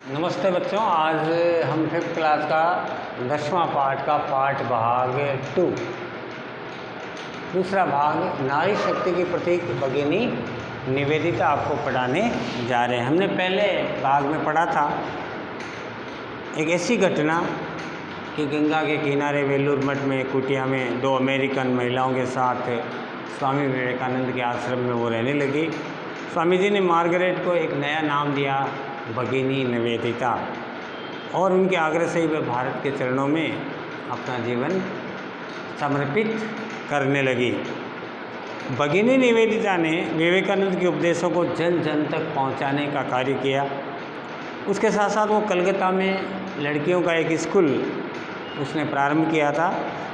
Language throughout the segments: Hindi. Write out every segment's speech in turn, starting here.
नमस्ते बच्चों, आज हम 5th क्लास का 10वां पाठ का पाठ भाग 2 दूसरा भाग नारी शक्ति की प्रतीक भगिनी निवेदिता आपको पढ़ाने जा रहे हैं। हमने पहले भाग में पढ़ा था एक ऐसी घटना कि गंगा के किनारे वेलूर मठ में कुटिया में 2 अमेरिकन महिलाओं के साथ स्वामी विवेकानंद के आश्रम में वो रहने लगी। स्वामी जी ने मार्गरेट को एक नया नाम दिया, भगिनी निवेदिता, और उनके आग्रह से ही वह भारत के चरणों में अपना जीवन समर्पित करने लगी। भगिनी निवेदिता ने विवेकानंद के उपदेशों को जन जन तक पहुंचाने का कार्य किया। उसके साथ साथ वो कलकत्ता में लड़कियों का एक स्कूल उसने प्रारंभ किया था।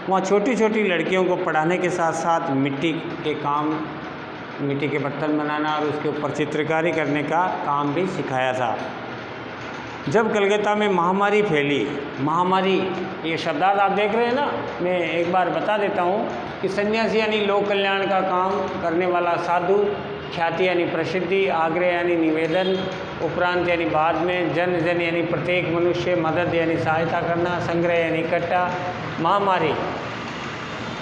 वहाँ छोटी छोटी लड़कियों को पढ़ाने के साथ साथ मिट्टी के बर्तन बनाना और उसके ऊपर चित्रकारी करने का काम भी सिखाया था। जब कलकत्ता में महामारी फैली, महामारी ये शब्दार्थ आप देख रहे हैं ना, मैं एक बार बता देता हूँ कि सन्यासी यानी लोक कल्याण का काम करने वाला साधु, ख्याति यानी प्रसिद्धि, आग्रह यानी निवेदन, उपरांत यानी बाद में, जन जन यानी प्रत्येक मनुष्य, मदद यानी सहायता करना, संग्रह यानी इकट्ठा, महामारी।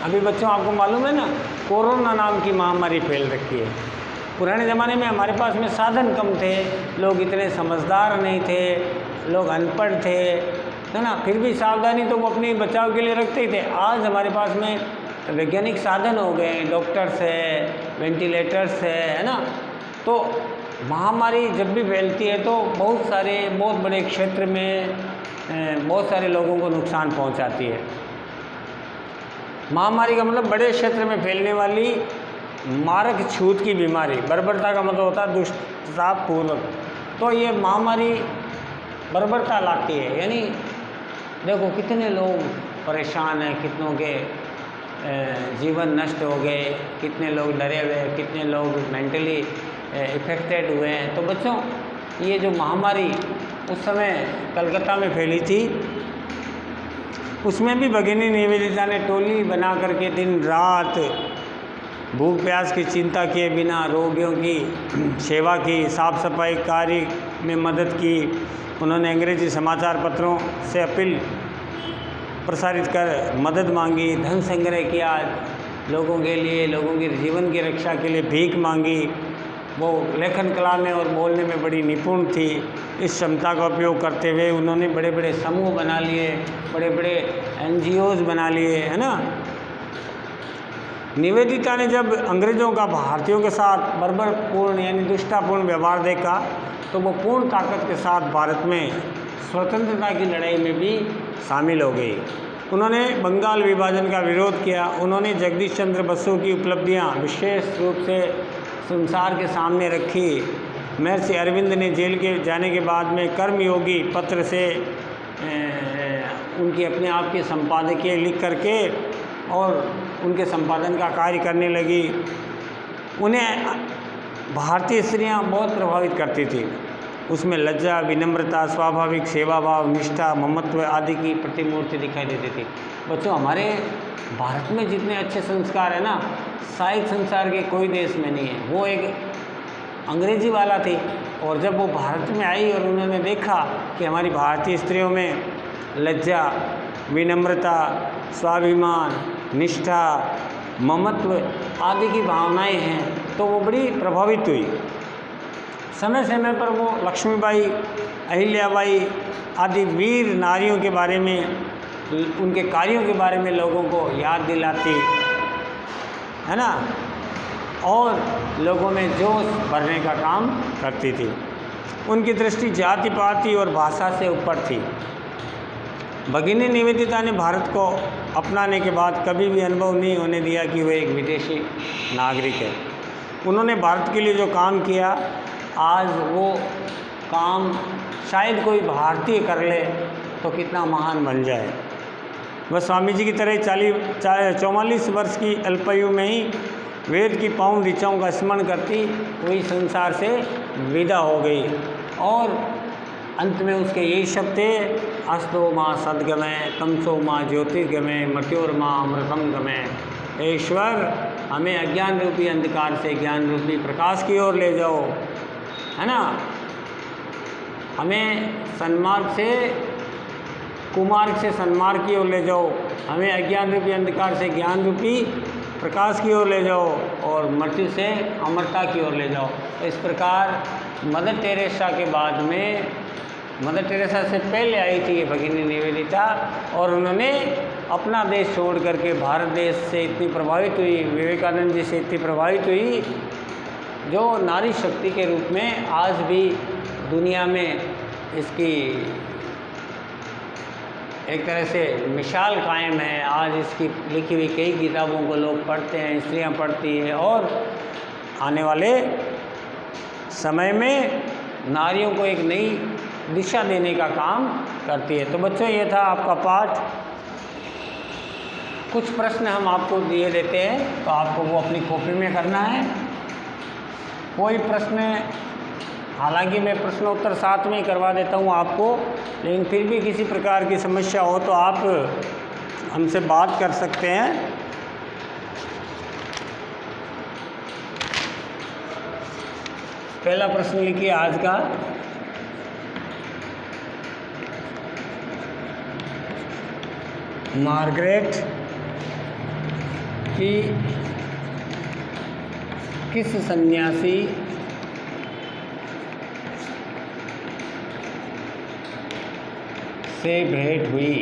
अभी बच्चों आपको मालूम है ना, कोरोना नाम की महामारी फैल रखी है। पुराने ज़माने में हमारे पास में साधन कम थे, लोग इतने समझदार नहीं थे, लोग अनपढ़ थे, है ना, फिर भी सावधानी तो वो अपने बचाव के लिए रखते ही थे। आज हमारे पास में वैज्ञानिक साधन हो गए, डॉक्टर्स है, वेंटिलेटर्स है ना। तो महामारी जब भी फैलती है तो बहुत बड़े क्षेत्र में बहुत सारे लोगों को नुकसान पहुंचाती है। महामारी का मतलब बड़े क्षेत्र में फैलने वाली मारक छूत की बीमारी। बर्बरता का मतलब होता है दुष्टतापूर्वक। तो ये महामारी बर्बरता लाती है, यानी देखो कितने लोग परेशान हैं, कितनों के जीवन नष्ट हो गए, कितने लोग डरे हुए, कितने लोग मेंटली इफेक्टेड हुए हैं। तो बच्चों ये जो महामारी उस समय कलकत्ता में फैली थी, उसमें भी भगिनी निवेदिता ने टोली बना करके दिन रात भूख प्यास की चिंता किए बिना रोगियों की सेवा की, साफ सफाई कार्य में मदद की। उन्होंने अंग्रेजी समाचार पत्रों से अपील प्रसारित कर मदद मांगी, धन संग्रह किया, लोगों के लिए, लोगों के जीवन की रक्षा के लिए भीख मांगी। वो लेखन कला में और बोलने में बड़ी निपुण थी। इस क्षमता का उपयोग करते हुए उन्होंने बड़े बड़े समूह बना लिए, बड़े बड़े NGOs बना लिए, है ना। निवेदिता ने जब अंग्रेज़ों का भारतीयों के साथ बर्बरपूर्ण यानी दुष्टतापूर्ण व्यवहार देखा तो वो पूर्ण ताकत के साथ भारत में स्वतंत्रता की लड़ाई में भी शामिल हो गई। उन्होंने बंगाल विभाजन का विरोध किया। उन्होंने जगदीश चंद्र बसु की उपलब्धियां विशेष रूप से संसार के सामने रखी। महर्षि अरविंद ने जेल के जाने के बाद में कर्मयोगी पत्र से उनकी अपने आप के संपादकीय लिख करके और उनके संपादन का कार्य करने लगी। उन्हें भारतीय स्त्रियां बहुत प्रभावित करती थी। उसमें लज्जा, विनम्रता, स्वाभाविक सेवा भाव, निष्ठा, ममत्व आदि की प्रतिमूर्ति दिखाई देती थी। बच्चों हमारे भारत में जितने अच्छे संस्कार है ना, शायद संसार के कोई देश में नहीं है। वो एक अंग्रेजी वाला थी, और जब वो भारत में आई और उन्होंने देखा कि हमारी भारतीय स्त्रियों में लज्जा, विनम्रता, स्वाभिमान, निष्ठा, ममत्व आदि की भावनाएं हैं, तो वो बड़ी प्रभावित हुई। समय समय पर वो लक्ष्मीबाई, अहिल्याबाई आदि वीर नारियों के बारे में, उनके कार्यों के बारे में लोगों को याद दिलाती, है ना, और लोगों में जोश भरने का काम करती थी। उनकी दृष्टि जाति पाति और भाषा से ऊपर थी। भगिनी निवेदिता ने भारत को अपनाने के बाद कभी भी अनुभव नहीं होने दिया कि वह एक विदेशी नागरिक है। उन्होंने भारत के लिए जो काम किया, आज वो काम शायद कोई भारतीय कर ले तो कितना महान बन जाए। वह स्वामी जी की तरह 44 वर्ष की अल्पायु में ही वेद की पावन ऋचाओं का स्मरण करती हुई संसार से विदा हो गई, और अंत में उसके यही शब्द थे, अस्तो माँ सद्गमय, तमसो माँ ज्योतिर्गमय, मृत्योर माँ अमृतम गमय। ईश्वर हमें अज्ञान रूपी अंधकार से ज्ञान रूपी प्रकाश की ओर ले जाओ, है ना। हमें सन्मार्ग से कुमार्ग से सन्मार्ग की ओर ले जाओ, हमें अज्ञान रूपी अंधकार से ज्ञान रूपी प्रकाश की ओर ले जाओ और मृत्यु से अमरता की ओर ले जाओ। तो इस प्रकार मदर टेरेसा के बाद में, मदर टेरेसा से पहले आई थी भगिनी निवेदिता, और उन्होंने अपना देश छोड़ करके भारत देश से इतनी प्रभावित हुई, विवेकानंद जी से इतनी प्रभावित हुई, जो नारी शक्ति के रूप में आज भी दुनिया में इसकी एक तरह से मिसाल कायम है। आज इसकी लिखी हुई कई किताबों को लोग पढ़ते हैं, स्त्रियां पढ़ती हैं, और आने वाले समय में नारियों को एक नई दिशा देने का काम करती है। तो बच्चों, ये था आपका पाठ। कुछ प्रश्न हम आपको दिए देते हैं, तो आपको वो अपनी कॉपी में करना है। कोई प्रश्न, हालांकि मैं प्रश्नोत्तर साथ में ही करवा देता हूँ आपको, लेकिन फिर भी किसी प्रकार की समस्या हो तो आप हमसे बात कर सकते हैं। पहला प्रश्न लिखिए आज का। मार्गरेट की किस सन्यासी से भेंट हुई?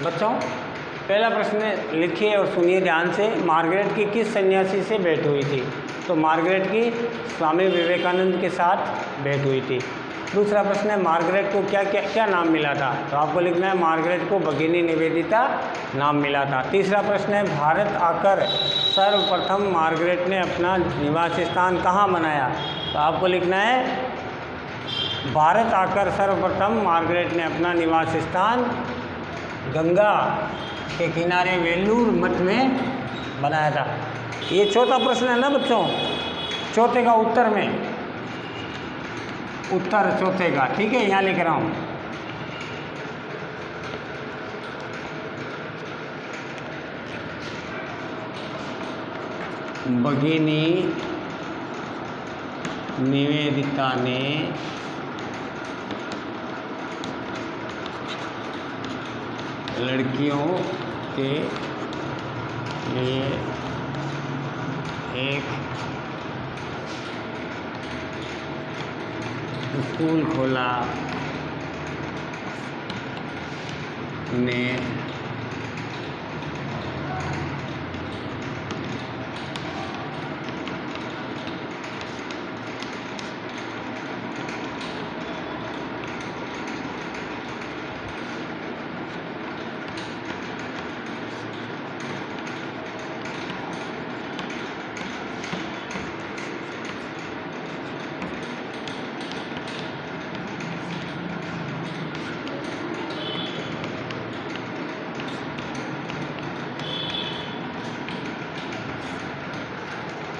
बच्चों, पहला प्रश्न लिखिए और सुनिए ध्यान से। मार्गरेट की किस सन्यासी से भेंट हुई थी? तो मार्गरेट की स्वामी विवेकानंद के साथ भेंट हुई थी। दूसरा प्रश्न है मार्गरेट को क्या क्या क्या नाम मिला था, तो आपको लिखना है मार्गरेट को भगिनी निवेदिता नाम मिला था। तीसरा प्रश्न है भारत आकर सर्वप्रथम मार्गरेट ने अपना निवास स्थान कहाँ बनाया, तो आपको लिखना है भारत आकर सर्वप्रथम मार्गरेट ने अपना निवास स्थान गंगा के किनारे वेलूर मठ में बनाया था। ये चौथा प्रश्न है ना बच्चों, चौथे का उत्तर में, उत्तर चौथे का, ठीक है, यहाँ लिख रहा हूँ। भगिनी निवेदिता ने लड़कियों के लिए एक स्कूल खोला, ने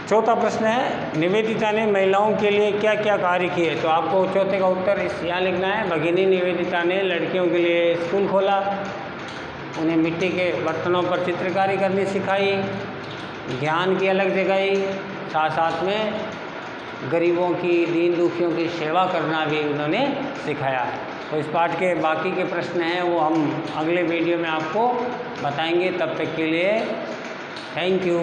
चौथा प्रश्न है निवेदिता ने महिलाओं के लिए क्या क्या कार्य किए, तो आपको चौथे का उत्तर इस यहाँ लिखना है। भगिनी निवेदिता ने लड़कियों के लिए स्कूल खोला, उन्हें मिट्टी के बर्तनों पर चित्रकारी करनी सिखाई, ज्ञान की अलग जगाई, साथ साथ में गरीबों की, दीन दुखियों की सेवा करना भी उन्होंने सिखाया। तो इस पाठ के बाकी के प्रश्न हैं वो हम अगले वीडियो में आपको बताएंगे। तब तक के लिए थैंक यू।